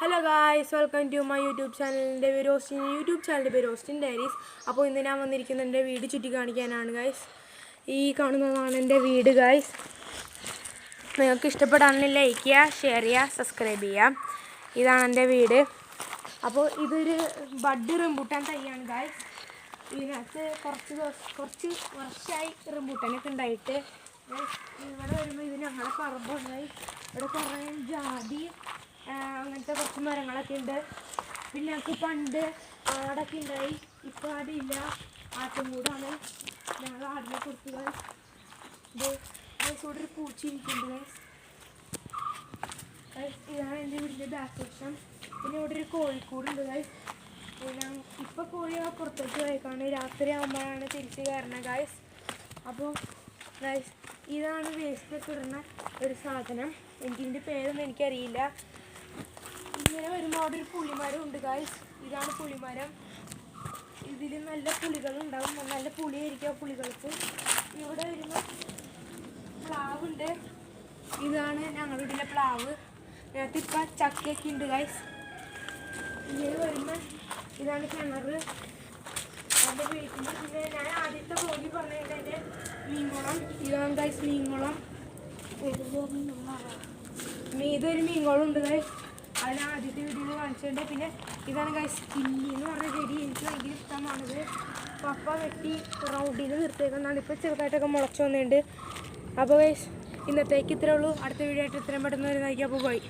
Hello guys, welcome to my YouTube ചാനലിൻ്റെ പേര് Austin diaries. അപ്പോൾ ഇന്ന് ഞാൻ വന്നിരിക്കുന്നത് എൻ്റെ വീട് ചുറ്റി കാണിക്കാനാണ് ഗായ്സ്. ഈ കാണുന്നതാണ് എൻ്റെ വീട് ഗായ്സ്. നിങ്ങൾക്ക് ഇഷ്ടപ്പെടാണെങ്കിൽ ലൈക്ക് ചെയ്യുക, ഷെയർ ചെയ്യുക, സബ്സ്ക്രൈബ് ചെയ്യുക. ഇതാണ് എൻ്റെ വീട്. അപ്പോൾ ഇതൊരു ബഡ് റംബൂട്ടാൻ തൈയാണ് ഗായ്സ്. ഇതിനകത്ത് കുറച്ച് വർഷമായി റംബൂട്ടാനൊക്കെ ഉണ്ടായിട്ട്. ഇവിടെ വരുമ്പോൾ ഇത് ഞങ്ങളുടെ പറമ്പുണ്ടായി. ഇവിടെ കുറേ ജാതി അങ്ങനത്തെ കുറച്ച് മരങ്ങളൊക്കെ ഉണ്ട്. പിന്നെ ഞങ്ങൾക്ക് പണ്ട് ആടൊക്കെ ഉണ്ടായി. ഇപ്പോൾ ആടില്ല, ആട്ടുംകൂടാണ്. ഞങ്ങൾ ആടിനെ കൊടുത്തത്. ഇവിടെ ഒരു പൂച്ചിരിക്കുന്നുണ്ട്. ഇതാണ് എൻ്റെ വീടിൻ്റെ ബാക്ക് വശം. പിന്നെ ഇവിടെ ഒരു കോഴിക്കൂടുണ്ട് ഗായ്സ്. ഇപ്പോൾ കോഴി പുറത്തേക്ക് പോയേക്കാണ്. രാത്രി ആകുമ്പോഴാണ് തിരിച്ച് കയറണത് ഗായ്സ്. അപ്പോൾ ഗായ്സ്, ഇതാണ് വേസ്റ്റൊക്കെ ഇടുന്ന ഒരു സാധനം. എനിക്കിതിൻ്റെ പേരൊന്നും എനിക്കറിയില്ല. ഇങ്ങനെ വരുമ്പോൾ അവിടെ ഒരു പുളിമരം ഉണ്ട് ഗായ്സ്. ഇതാണ് പുളിമരം. ഇതിൽ നല്ല പുളികളുണ്ടാവും. നല്ല പുളിയായിരിക്കും ആ പുളികൾക്ക്. ഇവിടെ വരുമ്പോൾ പ്ലാവുണ്ട്. ഇതാണ് ഞങ്ങളുടെ വീട്ടിലെ പ്ലാവ്. ഇതിനകത്ത് ഇപ്പം ചക്കയൊക്കെ ഉണ്ട് ഗായ്സ്. ഇങ്ങനെ വരുമ്പോൾ ഇതാണ് കിണർ. എൻ്റെ വീട്ടിൽ പിന്നെ ഞാൻ ആദ്യത്തെ പോയി പറഞ്ഞത് എൻ്റെ മീൻകുളം. ഇതാണ് ഗായ്സ് മീൻകുളം. ഇതൊരു മീൻകുളം ഉണ്ട് ഗായ്സ്. അതിന് ആദ്യത്തെ വീഡിയോയിൽ കാണിച്ചിട്ടുണ്ട്. പിന്നെ ഇതാണ് ഗായ്സ് കില്ലി എന്ന് പറഞ്ഞ ചെടി. എനിക്ക് ഭയങ്കര ഇഷ്ടമാണിത്. പപ്പ വെട്ടി റൗണ്ടിൽ നിർത്തിയേക്കുന്നതാണ്. ഇപ്പോൾ ചെറുതായിട്ടൊക്കെ മുളച്ച് വന്നിട്ടുണ്ട്. അപ്പോൾ ഗായ്സ്, ഇന്നത്തേക്ക് ഇത്രേ ഉള്ളൂ. അടുത്ത വീഡിയോ ആയിട്ട് ഇത്രയും പെട്ടെന്ന് വരുന്നതായിരിക്കും. അപ്പോൾ പോയി.